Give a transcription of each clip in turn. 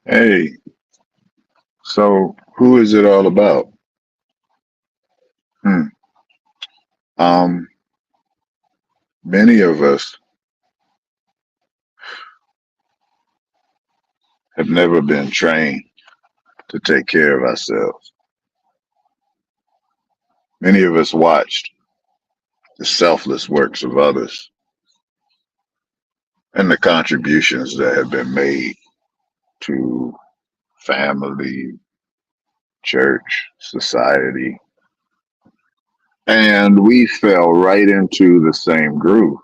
Hey, so who is it all about? Hmm. Um, Many of us have never been trained to take care of ourselves. Many of us watched the selfless works of others and the contributions that have been made to family, church, society, and we fell right into the same groove.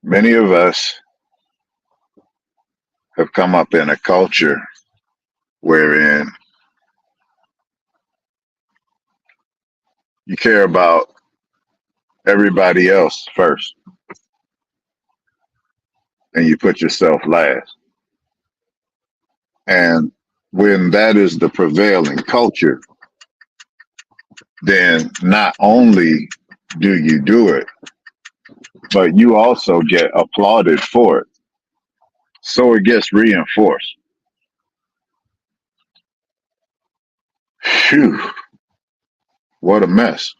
Many of us have come up in a culture wherein you care about everybody else first and you put yourself last. And when that is the prevailing culture, then not only do you do it, but you also get applauded for it. So it gets reinforced. Phew, what a mess.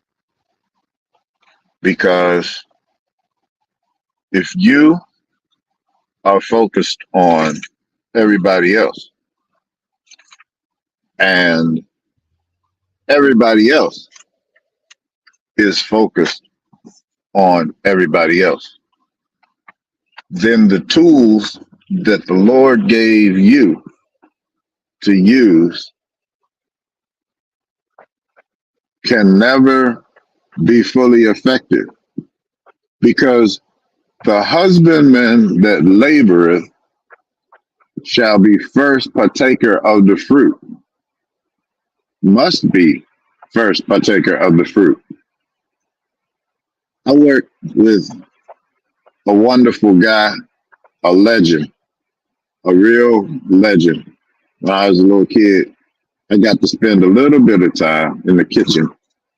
Because if you are focused on everybody else and everybody else is focused on everybody else, then the tools that the Lord gave you to use can never be fully effective because the husbandman that laboreth shall be first partaker of the fruit, must be first partaker of the fruit. I work with a wonderful guy, a legend, a real legend. When I was a little kid, I got to spend a little bit of time in the kitchen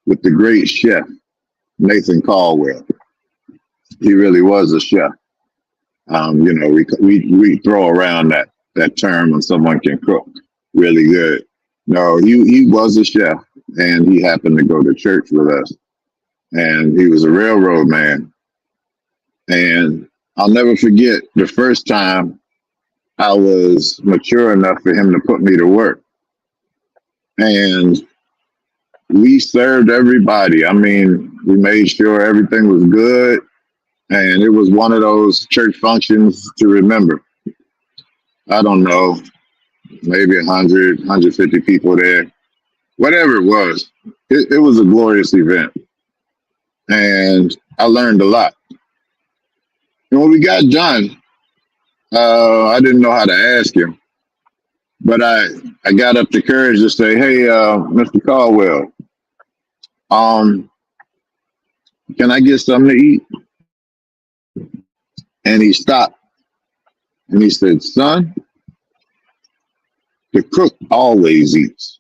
with the great chef, Nathan Caldwell. He really was a chef. We throw around that term when someone can cook really good. No, he was a chef, and he happened to go to church with us, and he was a railroad man. And I'll never forget the first time I was mature enough for him to put me to work, and we served everybody. I mean, we made sure everything was good, and it was one of those church functions to remember. I don't know, maybe 100, 150 people there, whatever it was. It was a glorious event, and I learned a lot. And when we got done, I didn't know how to ask him, but I got up the courage to say, "Hey, Mr. Caldwell, um, can I get something to eat?" And he stopped and he said, "Son, the cook always eats."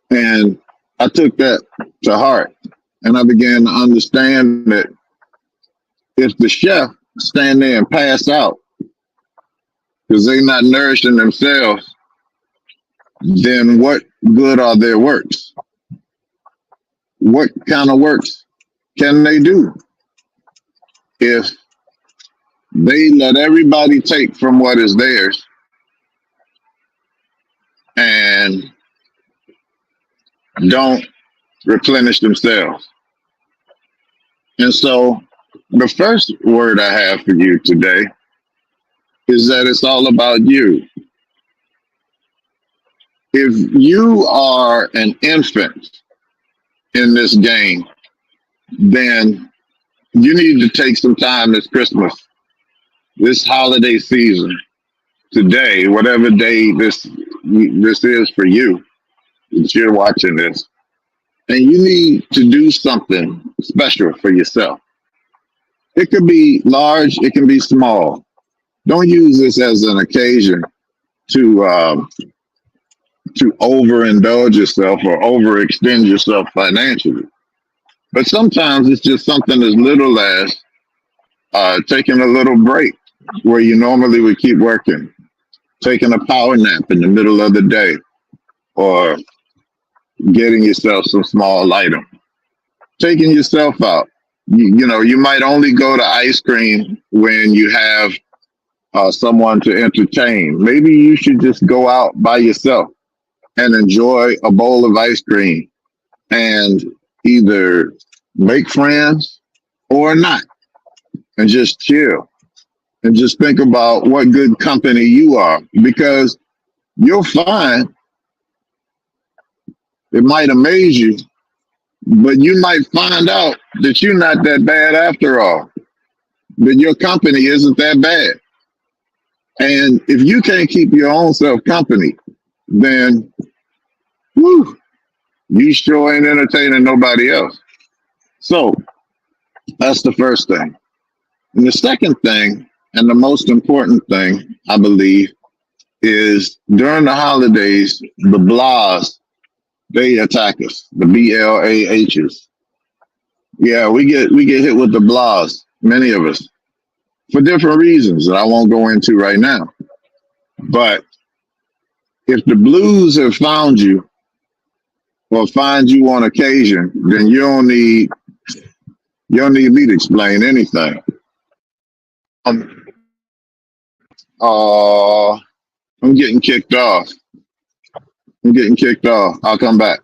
And I took that to heart, and I began to understand that if the chef stand there and pass out because they're not nourishing themselves, then what good are their works? What kind of works can they do if they let everybody take from what is theirs and don't replenish themselves? And so the first word I have for you today is that it's all about you. If you are an infant in this game, then you need to take some time this Christmas, this holiday season, today, whatever day this is for you, that you're watching this, and you need to do something special for yourself. It could be large, it can be small. Don't use this as an occasion to overindulge yourself or overextend yourself financially. But sometimes it's just something as little as taking a little break. where you normally would keep working, taking a power nap in the middle of the day, or getting yourself some small item, taking yourself out. You might only go to ice cream when you have someone to entertain. Maybe you should just go out by yourself and enjoy a bowl of ice cream and either make friends or not and just chill and just think about what good company you are because you'll find it might amaze you, but you might find out that you're not that bad after all, that your company isn't that bad. And if you can't keep your own self company, then whew, you sure ain't entertaining nobody else. So that's the first thing. And the second thing, and the most important thing, I believe, is during the holidays, the blahs, they attack us, the BLAHs. Yeah, we get hit with the blahs, many of us, for different reasons that I won't go into right now. But if the blues have found you or find you on occasion, then you don't need me to explain anything. Um, uh, I'm getting kicked off. I'm getting kicked off. I'll come back.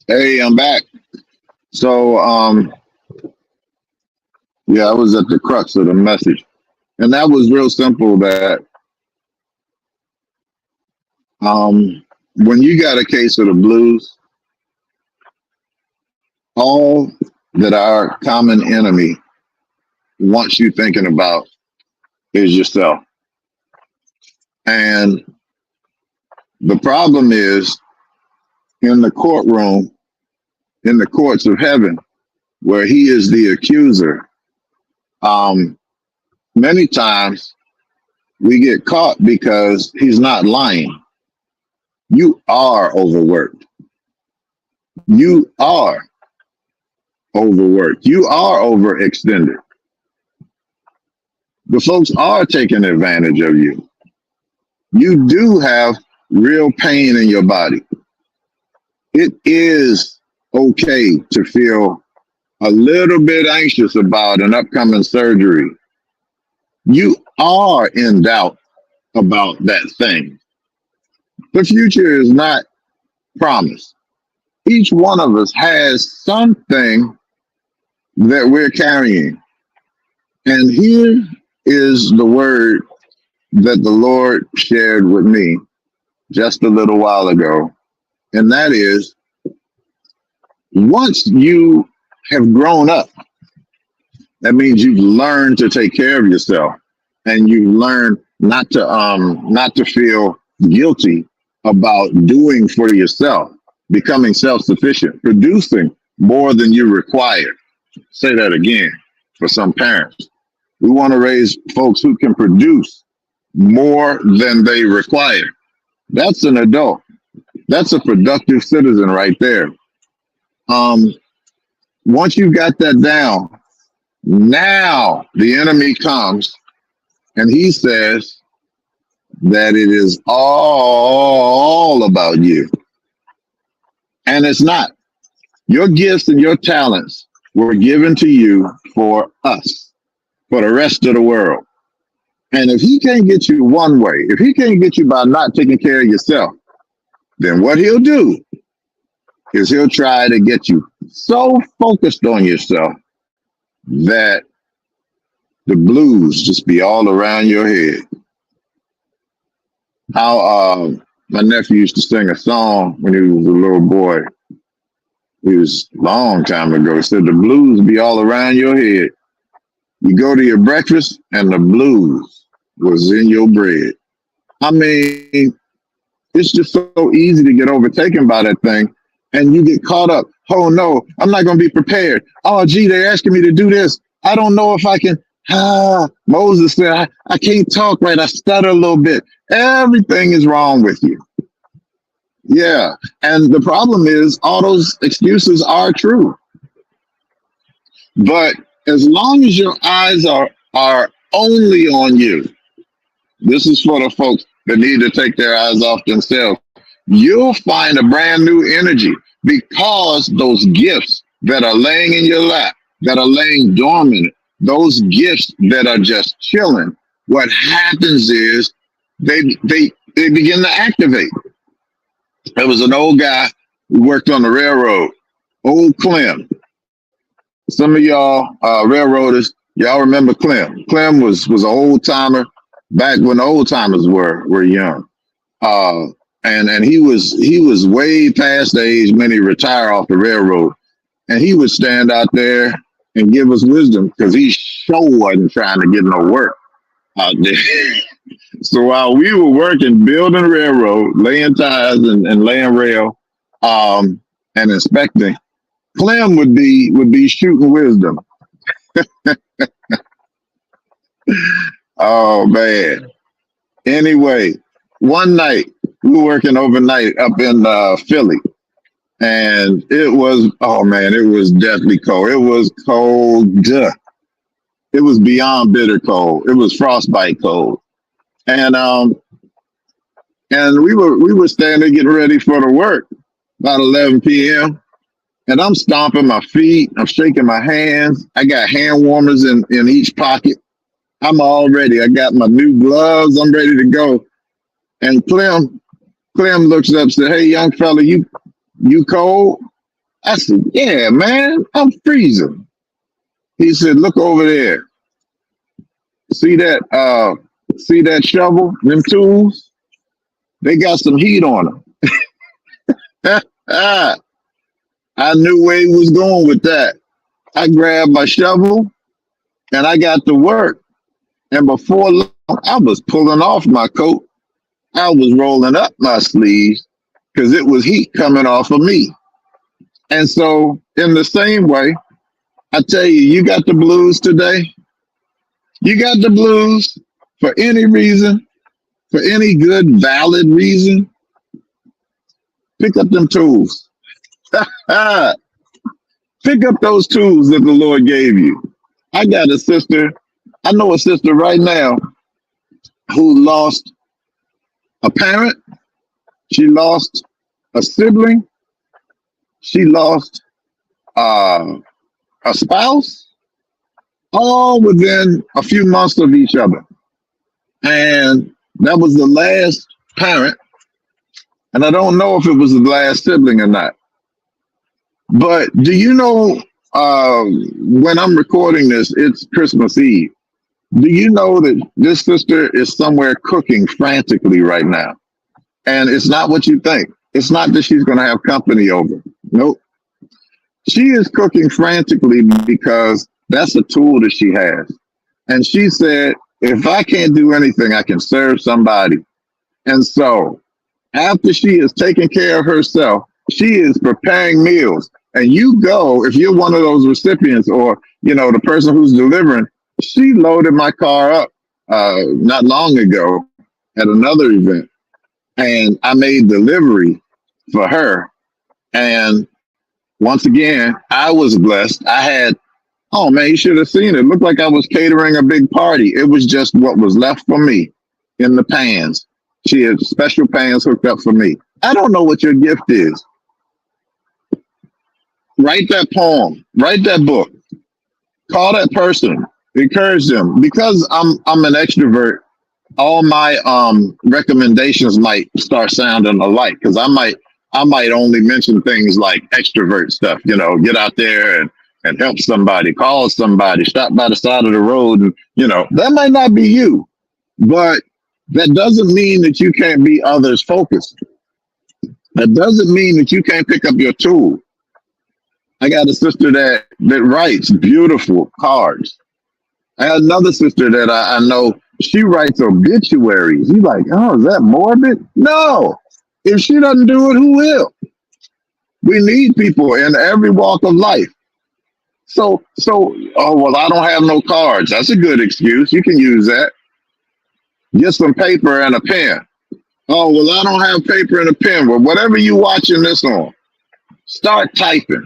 Hey, I'm back. So, yeah, I was at the crux of the message, and that was real simple. That when you got a case of the blues, all that our common enemy wants you thinking about is yourself. And the problem is in the courtroom, in the courts of heaven, where he is the accuser. Um, Many times we get caught because he's not lying. You are overworked. You are overworked. You are overextended. The folks are taking advantage of you. You do have real pain in your body. It is okay to feel a little bit anxious about an upcoming surgery. You are in doubt about that thing. The future is not promised. Each one of us has something that we're carrying. And here is the word that the Lord shared with me just a little while ago. And that is, once you have grown up, that means you've learned to take care of yourself, and you've learned not to feel guilty about doing for yourself, becoming self-sufficient, producing more than you require. Say that again for some parents. We want to raise folks who can produce more than they require. That's an adult. That's a productive citizen right there. Um, Once you've got that down, now the enemy comes and he says that it is all about you. And it's not. Your gifts and your talents were given to you for us, for the rest of the world. And if he can't get you one way, if he can't get you by not taking care of yourself, then what he'll do is he'll try to get you so focused on yourself that the blues just be all around your head. How my nephew used to sing a song when he was a little boy. It was a long time ago. He said the blues be all around your head. You go to your breakfast and the blues was in your bread. I mean, it's just so easy to get overtaken by that thing, and you get caught up. Oh no, I'm not going to be prepared. Oh gee, they're asking me to do this. I don't know if I can. Moses said, I can't talk right. I stutter a little bit. Everything is wrong with you. Yeah. And the problem is all those excuses are true. But as long as your eyes are only on you, this is for the folks that need to take their eyes off themselves. You'll find a brand new energy because those gifts that are laying in your lap, that are laying dormant, those gifts that are just chilling, what happens is they begin to activate. There was an old guy who worked on the railroad, old Clem. Some of y'all railroaders, y'all remember Clem. Clem was an old timer back when the old timers were young. Uh, and he was way past the age when he retired off the railroad. And he would stand out there and give us wisdom because he sure wasn't trying to get no work out there. So while we were working, building railroad, laying ties and laying rail, and inspecting, Clem would be shooting wisdom. Oh man. Anyway, one night we were working overnight up in Philly, and it was, oh man, it was deathly cold. It was cold. It was beyond bitter cold. It was frostbite cold. And we were standing getting ready for the work about 11 p.m. And I'm stomping my feet. I'm shaking my hands. I got hand warmers in each pocket. I'm all ready. I got my new gloves. I'm ready to go. And Clem looks up and said, "Hey, young fella, you cold?" I said, yeah, man, I'm freezing. He said, look over there. See that shovel, them tools? They got some heat on them. I knew where he was going with that. I grabbed my shovel and I got to work. And before long, I was pulling off my coat. I was rolling up my sleeves because it was heat coming off of me. And so, in the same way, I tell you, you got the blues today. You got the blues for any reason, for any good, valid reason. Pick up them tools. Pick up those tools that the Lord gave you. I got a sister. I know a sister right now who lost a parent. She lost a sibling. She lost a spouse, all within a few months of each other. And that was the last parent. And I don't know if it was the last sibling or not. But do you know, when I'm recording this, it's Christmas Eve. Do you know that this sister is somewhere cooking frantically right now? And it's not what you think. It's not that she's going to have company over. Nope. She is cooking frantically because that's a tool that she has. And she said, if I can't do anything, I can serve somebody. And so after she is taking care of herself, she is preparing meals. And you go, if you're one of those recipients or, the person who's delivering, she loaded my car up not long ago at another event. And I made delivery for her. And once again, I was blessed. I had, oh man, you should have seen it. It looked like I was catering a big party. It was just what was left for me in the pans. She had special pans hooked up for me. I don't know what your gift is. Write that poem, write that book, call that person, encourage them. Because I'm an extrovert, all my recommendations might start sounding alike because I might only mention things like extrovert stuff, get out there and help somebody, call somebody, stop by the side of the road. And, that might not be you, but that doesn't mean that you can't be others focused. That doesn't mean that you can't pick up your tool. I got a sister that writes beautiful cards. I had another sister that I know, she writes obituaries. You're like, oh, is that morbid? No. If she doesn't do it, who will? We need people in every walk of life. So, oh, well, I don't have no cards. That's a good excuse. You can use that. Get some paper and a pen. Oh, well, I don't have paper and a pen. Well, whatever you're watching this on, start typing.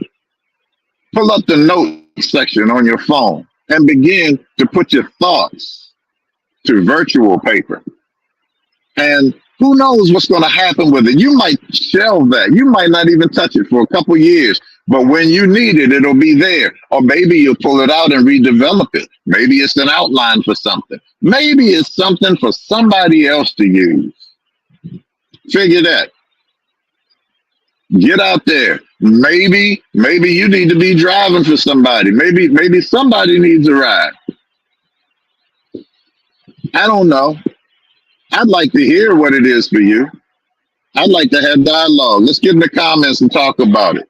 Pull up the note section on your phone and begin to put your thoughts to virtual paper. And who knows what's going to happen with it? You might shelve that. You might not even touch it for a couple years. But when you need it, it'll be there. Or maybe you'll pull it out and redevelop it. Maybe it's an outline for something. Maybe it's something for somebody else to use. Figure that. Get out there. Maybe you need to be driving for somebody. Maybe somebody needs a ride. I don't know. I'd like to hear what it is for you. I'd like to have dialogue. Let's get in the comments and talk about it.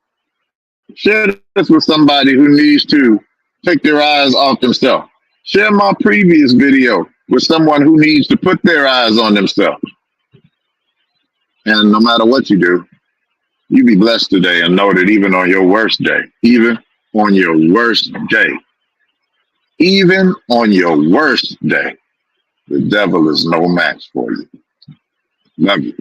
Share this with somebody who needs to take their eyes off themselves. Share my previous video with someone who needs to put their eyes on themselves. And no matter what you do, you be blessed today and know that even on your worst day, even on your worst day, even on your worst day, the devil is no match for you. Love you.